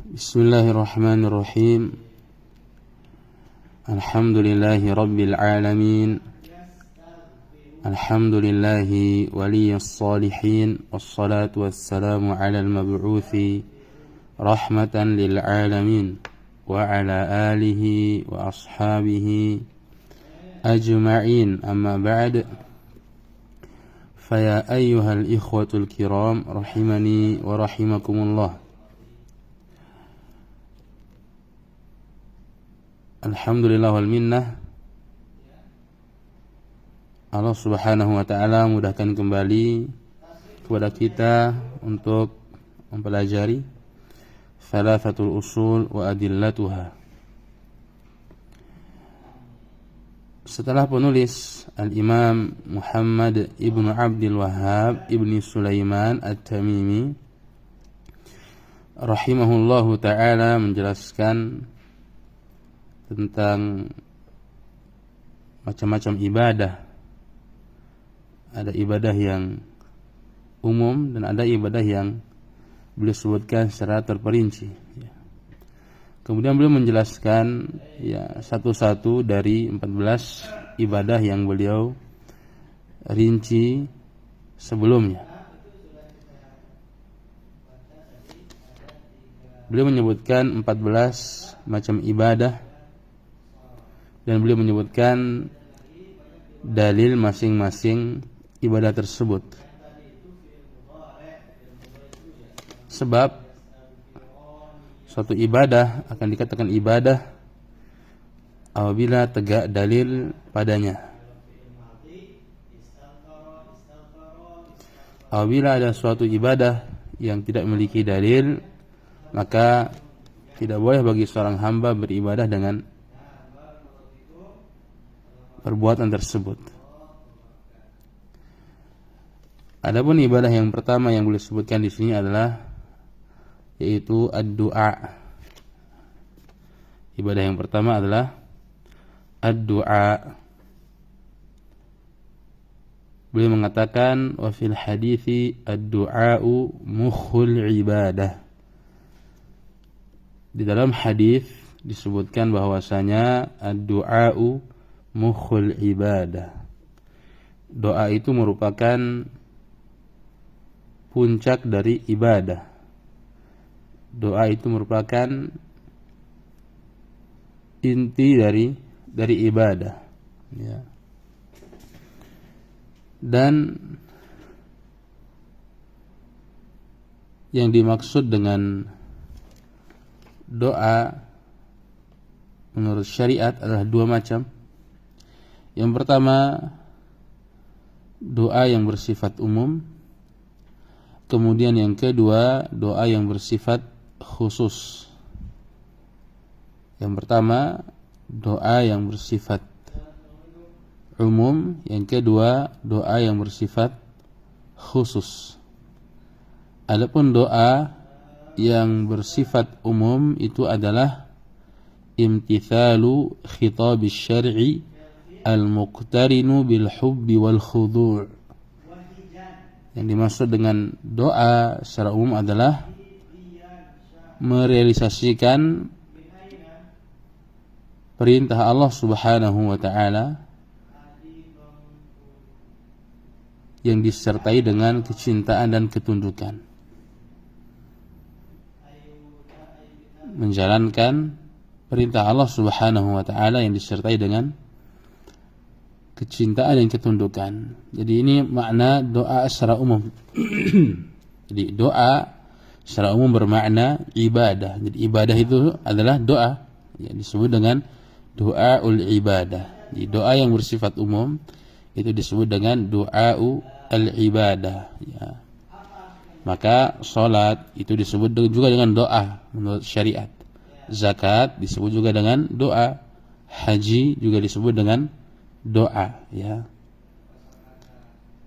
Bismillahirrahmanirrahim. Alhamdulillahi rabbil alamin. Alhamdulillahi waliyyis salihin. Wassalatu wassalamu ala al-mab'uthi rahmatan lil alamin wa ala alihi wa ashabihi ajma'in. Amma ba'd. Faya ayyuhal ikhwatul kiram rahimani wa rahimakumullah. Alhamdulillah wal minnah, Allah subhanahu wa ta'ala mudahkan kembali kepada kita untuk mempelajari Thalathatul usul wa adillatuha. Setelah penulis Al-Imam Muhammad ibnu Abdul Wahhab ibni Sulaiman At-Tamimi rahimahullahu ta'ala menjelaskan tentang macam-macam ibadah. Ada ibadah yang umum dan ada ibadah yang beliau sebutkan secara terperinci. Kemudian beliau menjelaskan satu-satu dari 14 ibadah yang beliau rinci sebelumnya. Beliau menyebutkan 14 macam ibadah dan beliau menyebutkan dalil masing-masing ibadah tersebut. Sebab suatu ibadah akan dikatakan ibadah apabila tegak dalil padanya. Apabila ada suatu ibadah yang tidak memiliki dalil, maka tidak boleh bagi seorang hamba beribadah dengan perbuatan tersebut. Adapun ibadah yang pertama yang boleh disebutkan di sini adalah yaitu ad-du'a. Ibadah yang pertama adalah ad-du'a. Beliau mengatakan wa fil hadithi ad-du'a'u mukhul ibadah. Di dalam hadis disebutkan bahwasanya ad-du'a'u mukhul ibadah. Doa itu merupakan puncak dari ibadah. Doa itu merupakan inti dari ibadah. Ya. Dan yang dimaksud dengan doa menurut syariat adalah dua macam. Yang pertama, doa yang bersifat umum. Kemudian yang kedua, doa yang bersifat khusus. Yang pertama, doa yang bersifat umum. Yang kedua, doa yang bersifat khusus. Adapun doa yang bersifat umum itu adalah imtithalu khitabis syar'i al-muqtarinu bil hubbi wal khudu'. Yang dimaksud dengan doa secara umum adalah merealisasikan perintah Allah Subhanahu wa ta'ala yang disertai dengan kecintaan dan ketundukan. Menjalankan perintah Allah Subhanahu wa ta'ala yang disertai dengan kecintaan dan ketundukan. Jadi ini makna doa secara umum. Jadi doa secara umum bermakna ibadah. Jadi ibadah itu adalah doa. Ya, disebut dengan doaul ibadah. Jadi doa yang bersifat umum itu disebut dengan doaul ibadah. Ya. Maka salat itu disebut juga dengan doa menurut syariat. Zakat disebut juga dengan doa. Haji juga disebut dengan doa, ya.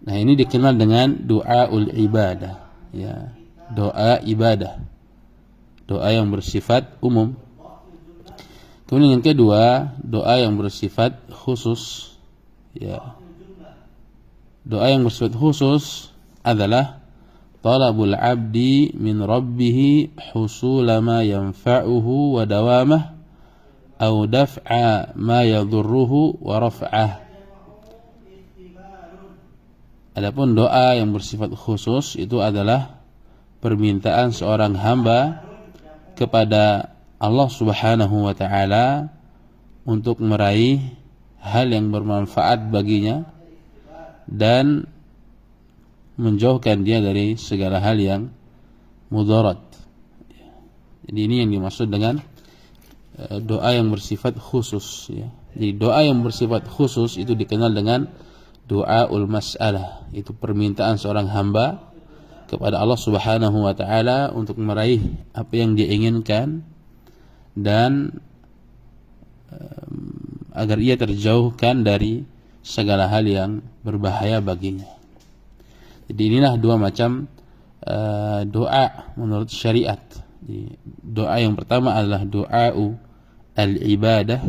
Nah, ini dikenal dengan doaul ibadah, ya. Doa ibadah. Doa yang bersifat umum. Kemudian yang kedua, doa yang bersifat khusus, ya. Doa yang bersifat khusus adalah talabul abdi min rabbih husula ma yanfa'uhu wa dawamah aw daf'a ma yadhurruhu wa raf'ah. Adapun doa yang bersifat khusus itu adalah permintaan seorang hamba kepada Allah Subhanahu wa taala untuk meraih hal yang bermanfaat baginya dan menjauhkan dia dari segala hal yang mudarat. Jadi ini yang dimaksud dengan doa yang bersifat khusus, ya. Jadi doa yang bersifat khusus itu dikenal dengan doaul mas'alah. Itu permintaan seorang hamba kepada Allah Subhanahu wa taala untuk meraih apa yang dia inginkan dan agar ia terjauhkan dari segala hal yang berbahaya baginya. Jadi inilah dua macam doa menurut syariat. Jadi, doa yang pertama adalah doa al-ibadah,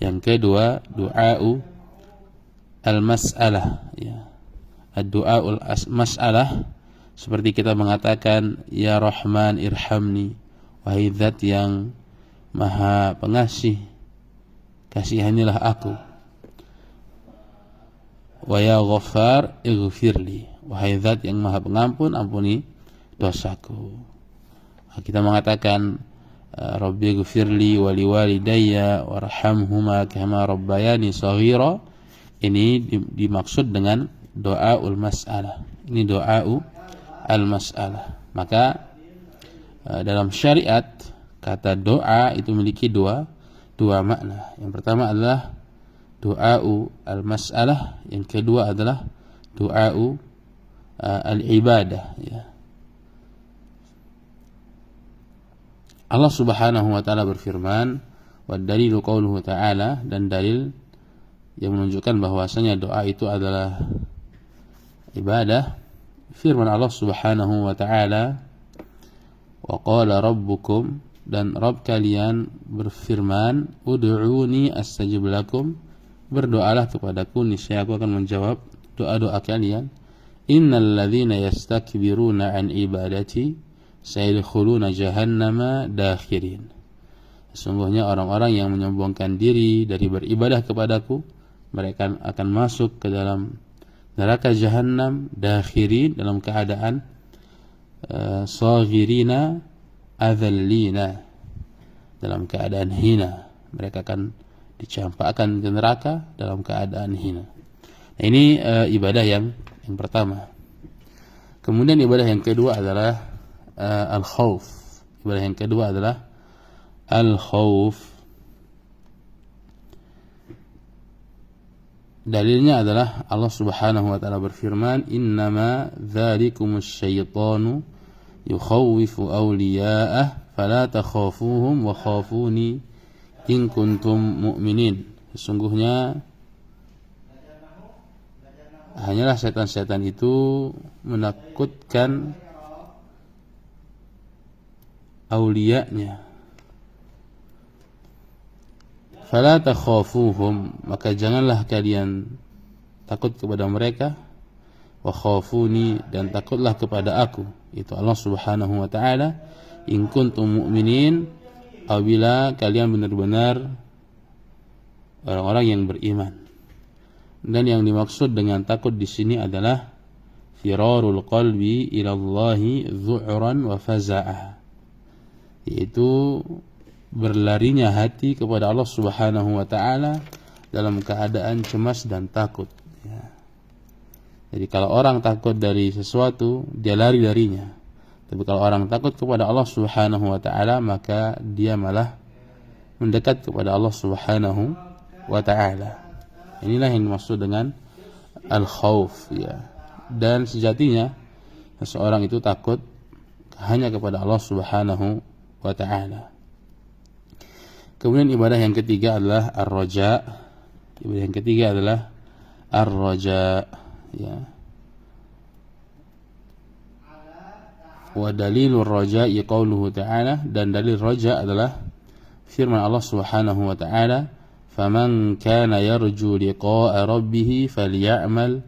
yang kedua doa al-mas'alah, ya. Doa al-mas'alah seperti kita mengatakan ya Rahman irhamni, wahai Zat yang Maha Pengasih, kasihanilah aku. Wa ya Ghaffar ighfirli, wahai Zat yang Maha Pengampun, ampuni dosaku. Kita mengatakan Rabbi ighfirli wa liwalidayya warhamhuma kama rabbayani shaghira. Ini dimaksud dengan doaul mas'alah. Ini doa al-mas'alah. Maka dalam syariat kata doa itu memiliki dua makna. Yang pertama adalah doa al-mas'alah, yang kedua adalah doa al-ibadah, ya. Allah Subhanahu wa taala berfirman, wa dalilu qauluhu ta'ala, dan dalil yang menunjukkan bahwasanya doa itu adalah ibadah, firman Allah Subhanahu wa taala, wa qala rabbukum, dan Rabb kalian berfirman, ud'uuni astajib lakum, berdoalah kepadaku niscaya aku akan menjawab doa-doa kalian. Innal ladzina yastakbiruna an ibadati sayadkhuluna jahannama dakhirin. Sesungguhnya orang-orang yang menyombongkan diri dari beribadah kepadaku, mereka akan masuk ke dalam neraka Jahannam dakhirin, dalam keadaan saghirina adzallina, dalam keadaan hina. Mereka akan dicampakkan ke neraka dalam keadaan hina. Nah, ini ibadah yang pertama. Kemudian ibadah yang kedua adalah al-khauf. Ibadah yang kedua adalah al-khauf. Dalilnya adalah Allah Subhanahu wa taala berfirman, innama dzalikumus syaitanu yukhawwifu awliya'ah fala takhafuhum wa khafuni in kuntum mu'minin. Sesungguhnya hanyalah setan-setan itu menakutkan awliya'nya. Fala takhafuhum, maka janganlah kalian takut kepada mereka, wa khafuni, dan takutlah kepada aku, itu Allah Subhanahu wa taala, in kuntum mu'minin, apabila kalian benar-benar orang-orang yang beriman. Dan yang dimaksud dengan takut di sini adalah firarul qalbi ila Allahi dhu'ran wa faza'ah, yaitu berlarinya hati kepada Allah Subhanahu wa taala dalam keadaan cemas dan takut, ya. Jadi kalau orang takut dari sesuatu, dia lari darinya. Tapi kalau orang takut kepada Allah Subhanahu wa taala, maka dia malah mendekat kepada Allah Subhanahu wa taala. Inilah yang dimaksud dengan al-khauf, ya. Dan sejatinya seseorang itu takut hanya kepada Allah Subhanahu wa taala. Kemudian ibadah yang ketiga adalah ar-raja. Ibadah yang ketiga adalah ar-raja, ya. Wa dalilur raja'i qauluhu ta'ala, dan dalil raja adalah firman Allah Subhanahu wa ta'ala, faman kana yarju liqa'a rabbih falyamal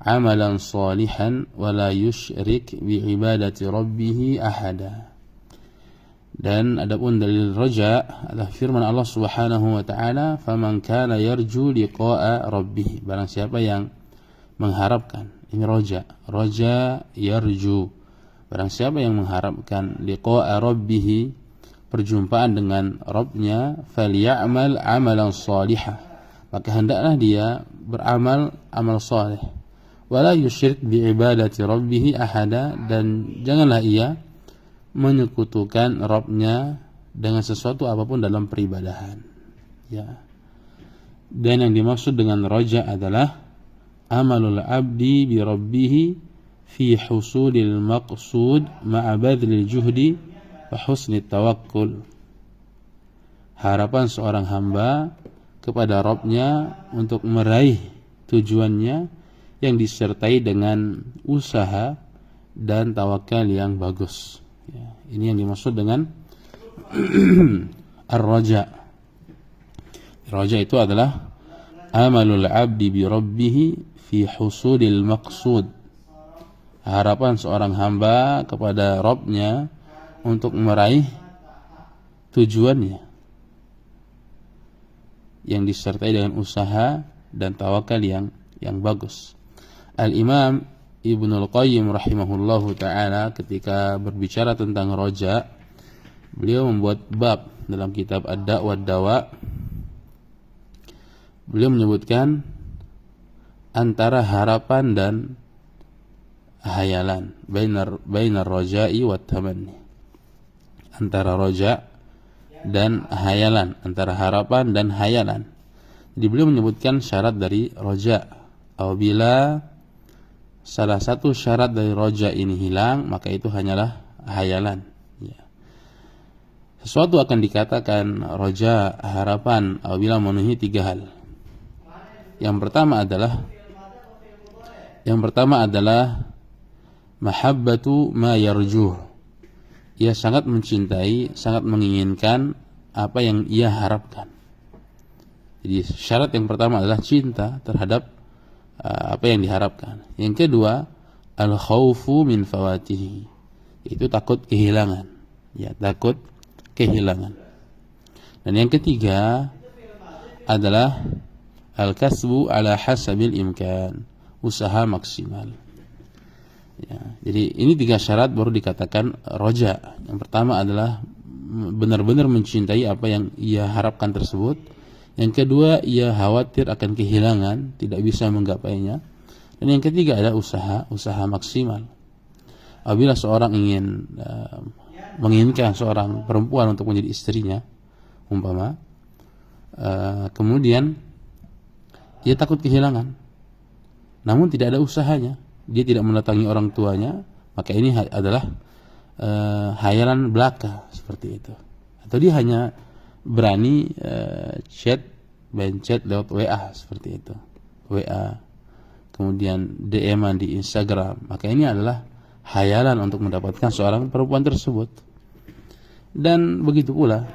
amalan salihan wa la yusyrik bi ibadati rabbih ahada. Dan adapun dalil raja adalah firman Allah Subhanahu wa taala, "Faman kana yarju liqa'a rabbih." Barang siapa yang mengharapkan, ini raja yarju. Barang siapa yang mengharapkan liqa'a rabbih, perjumpaan dengan Rabbnya, falyamal amalan salihah, maka hendaklah dia beramal amal saleh. Wala yusyrik bi ibadati rabbih ahada, dan janganlah ia menyekutukan Rabbnya dengan sesuatu apapun dalam peribadahan. Ya. Dan yang dimaksud dengan raja adalah amalul abdi bi rabbih fi husulil maqsud ma'a badlil juhdi wa husnit tawakkul. Harapan seorang hamba kepada Rabbnya untuk meraih tujuannya yang disertai dengan usaha dan tawakal yang bagus. Ya, ini yang dimaksud dengan ar-raja. Raja itu adalah amalul abdi bi rabbih fi husulil maqsud. Harapan seorang hamba kepada Rabbnya untuk meraih tujuannya yang disertai dengan usaha dan tawakal yang bagus. Al-Imam Ibnul Qayyim rahimahullahu ta'ala ketika berbicara tentang roja, beliau membuat bab dalam kitab Ad-Da' wa Dawa. Beliau menyebutkan antara harapan dan hayalan, bainar roja'i wa tamanni, antara roja dan hayalan, antara harapan dan hayalan. Jadi beliau menyebutkan syarat dari roja. Apabila salah satu syarat dari roja ini hilang, maka itu hanyalah hayalan. Ya. Sesuatu akan dikatakan roja, harapan, apabila memenuhi tiga hal. Yang pertama adalah mahabbatu ma yarjuh. Ia sangat mencintai, sangat menginginkan apa yang ia harapkan. Jadi syarat yang pertama adalah cinta terhadap apa yang diharapkan. Yang kedua, al-khaufu min fawatihi, itu takut kehilangan. Ya, takut kehilangan. Dan yang ketiga adalah al-kasbu ala hasabil imkan, usaha maksimal. Ya, jadi ini tiga syarat baru dikatakan roja. Yang pertama adalah benar-benar mencintai apa yang ia harapkan tersebut. Yang kedua, ia khawatir akan kehilangan, tidak bisa menggapainya. Dan yang ketiga adalah usaha maksimal. Apabila seorang ingin menginginkan seorang perempuan untuk menjadi istrinya, umpama, kemudian ia takut kehilangan, namun tidak ada usahanya, dia tidak mendatangi orang tuanya, maka ini adalah hayalan belaka seperti itu. Atau dia hanya berani chat lewat WA seperti itu, WA, kemudian DM-an di Instagram, maka ini adalah hayalan untuk mendapatkan seorang perempuan tersebut. Dan begitu pula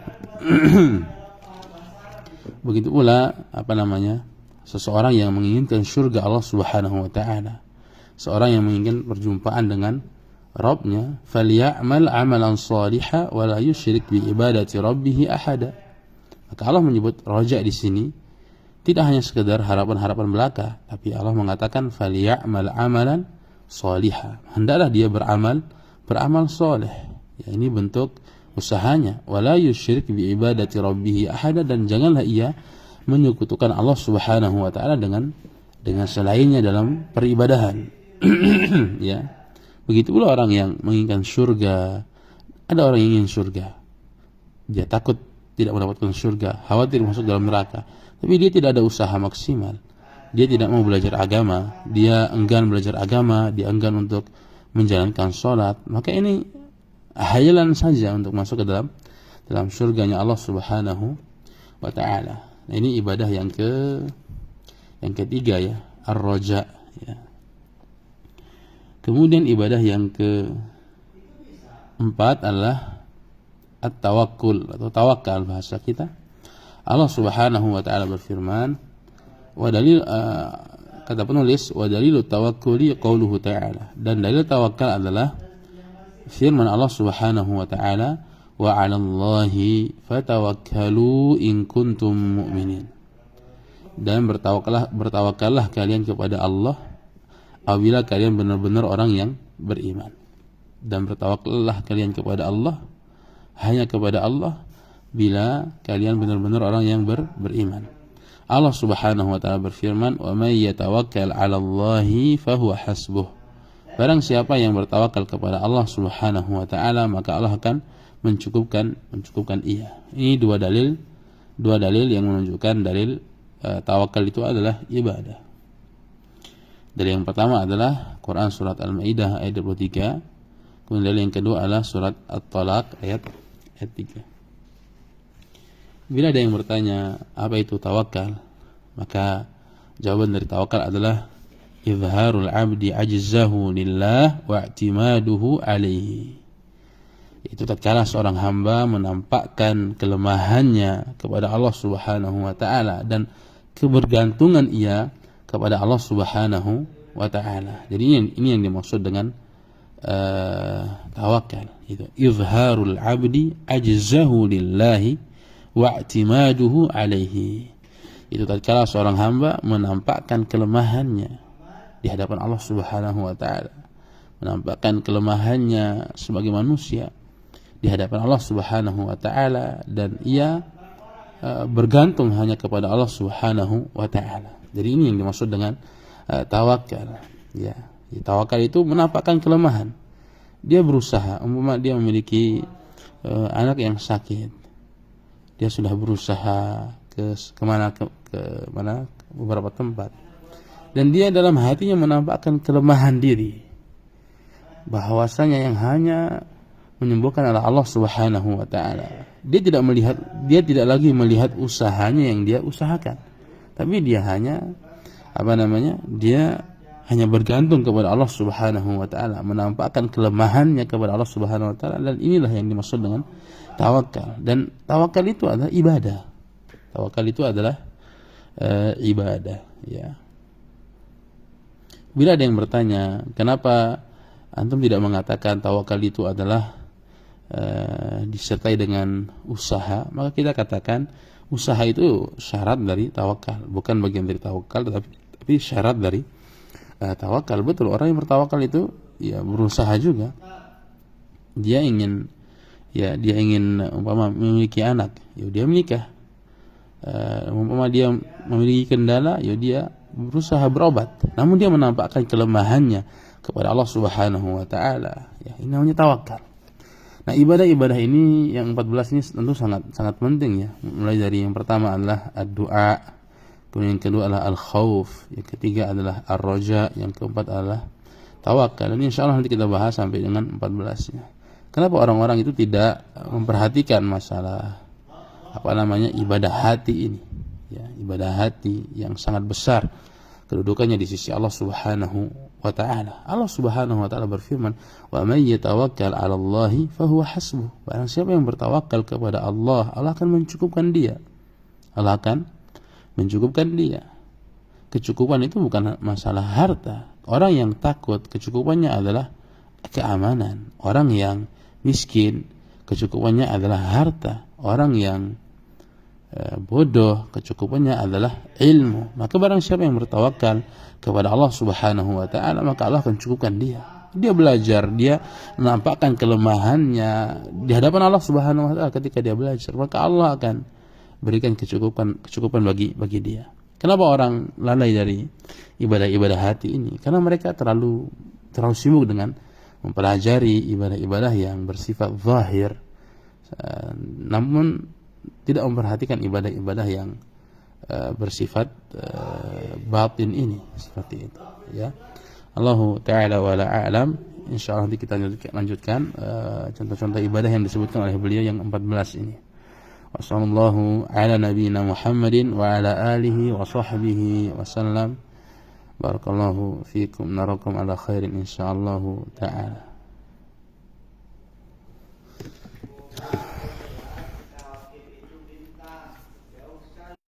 seseorang yang menginginkan surga Allah Subhanahu wa taala, seorang yang menginginkan perjumpaan dengan Rabbnya, falyamal amalan salihah wa la yusyrik bi ibadati rabbih ahada. Maka Allah menyebut roja di sini tidak hanya sekedar harapan-harapan belaka, tapi Allah mengatakan falyamal amalan salihah, hendaklah dia beramal saleh. Ya, ini bentuk usahanya. Wa la yusyrik bi ibadati rabbih ahada, dan janganlah ia menyekutukan Allah Subhanahu wa taala dengan selainnya dalam peribadahan. Ya. Begitu pula orang yang menginginkan surga. Ada orang yang ingin surga, dia takut tidak mendapatkan surga, khawatir masuk dalam neraka, tapi dia tidak ada usaha maksimal. Dia tidak mau belajar agama, dia enggan belajar agama, dia enggan untuk menjalankan sholat, maka ini hayalan saja untuk masuk ke dalam surganya Allah Subhanahu wa ta'ala. Nah, ini ibadah yang ketiga, ya, ar-raja, ya. Kemudian ibadah yang keempat adalah at-tawakkul atau tawakal bahasa kita. Allah Subhanahu wa taala berfirman, wa dalil kata penulis, wa dalilu tawakkuli qauluhu ta'ala, dan dalil tawakal adalah firman Allah Subhanahu wa taala, wa 'alallahi fatawakkalu in kuntum mu'minin. Dan bertawakallah kalian kepada Allah apabila kalian benar-benar orang yang beriman. Dan bertawakallah kalian kepada Allah, hanya kepada Allah, bila kalian benar-benar orang yang beriman. Allah Subhanahu wa taala berfirman, wa may yatawakkal 'alallahi fahuwa hasbuh. Barang siapa yang bertawakal kepada Allah Subhanahu wa taala, maka Allah akan mencukupkan ia. Ini dua dalil yang menunjukkan dalil tawakal itu adalah ibadah. Dalil yang pertama adalah Quran surat Al-Maidah ayat 23. Kemudian dalil yang kedua adalah surat At-Talaq ayat 3. Bila ada yang bertanya apa itu tawakal, maka jawaban dari tawakal adalah izharul abdi ajzahu lillah wa i'timaduhu alaihi. Itu tatkala seorang hamba menampakkan kelemahannya kepada Allah Subhanahu wa taala dan kebergantungan ia kepada Allah Subhanahu wa taala. Jadi ini yang dimaksud dengan tawakal. Itu izharul abdi ajzahu lillahi wa i'timaduhu alaihi. Itu tatkala seorang hamba menampakkan kelemahannya di hadapan Allah Subhanahu wa taala, menampakkan kelemahannya sebagai manusia di hadapan Allah Subhanahu wa taala, dan ia bergantung hanya kepada Allah Subhanahu wa taala. Jadi ini yang dimaksud dengan tawakal. Ya, tawakal itu menampakkan kelemahan. Dia berusaha, umpama dia memiliki anak yang sakit. Dia sudah berusaha ke beberapa tempat, dan dia dalam hatinya menampakkan kelemahan diri, bahwasanya yang hanya menyembuhkan adalah Allah Subhanahu wa taala. Dia tidak lagi melihat usahanya yang dia usahakan, tapi dia hanya dia hanya bergantung kepada Allah Subhanahu wa taala, menampakkan kelemahannya kepada Allah Subhanahu wa taala, dan inilah yang dimaksud dengan tawakal. Dan tawakal itu adalah ibadah. Tawakal itu adalah ibadah, ya. Bila ada yang bertanya, kenapa antum tidak mengatakan tawakal itu adalah disertai dengan usaha, maka kita katakan usaha itu syarat dari tawakal, bukan bagian dari tawakal, tapi syarat dari tawakal. Betul, orang yang bertawakal itu ya berusaha juga. Dia ingin umpama memiliki anak, ya dia menikah. Umpama dia memiliki kendala, ya dia berusaha berobat. Namun dia menampakkan kelemahannya kepada Allah Subhanahu wa taala. Ya, ini namanya tawakal. Nah, ibadah-ibadah ini yang 14 ini tentu sangat penting, ya. Mulai dari yang pertama adalah ad-du'a, kemudian yang kedua adalah al-khauf, yang ketiga adalah ar-raja, yang keempat adalah tawakal. Dan insyaallah nanti kita bahas sampai dengan 14-nya. Kenapa orang-orang itu tidak memperhatikan masalah ibadah hati ini, ya, ibadah hati yang sangat besar kedudukannya di sisi Allah Subhanahu wa taala. Allah Subhanahu wa taala berfirman, "Wa may yatawakkal 'alallahi fahuwa hasbuh." Barang siapa yang bertawakal kepada Allah, Allah akan mencukupkan dia. Allah akan mencukupkan dia. Kecukupan itu bukan masalah harta. Orang yang takut, kecukupannya adalah keamanan. Orang yang miskin, kecukupannya adalah harta. Orang yang bodoh, kecukupannya adalah ilmu. Maka barang siapa yang bertawakal kepada Allah Subhanahu wa taala, maka Allah akan cukupkan dia. Dia belajar, dia menampakkan kelemahannya di hadapan Allah Subhanahu wa taala. Ketika dia belajar, maka Allah akan berikan kecukupan bagi dia. Kenapa orang lalai dari ibadah-ibadah hati ini? Karena mereka terlalu sibuk dengan mempelajari ibadah-ibadah yang bersifat zahir, namun tidak memperhatikan ibadah-ibadah yang bersifat batin ini, seperti itu, ya. Allahu ta'ala wa la a'lam. Insyaallah nanti kita lanjutkan contoh-contoh ibadah yang disebutkan oleh beliau yang 14 ini. Wassallallahu ala nabiyyina Muhammadin wa ala alihi wa sahbihi wasallam. Barakallahu fiikum, narakum ala khairin insyaallah ta'ala.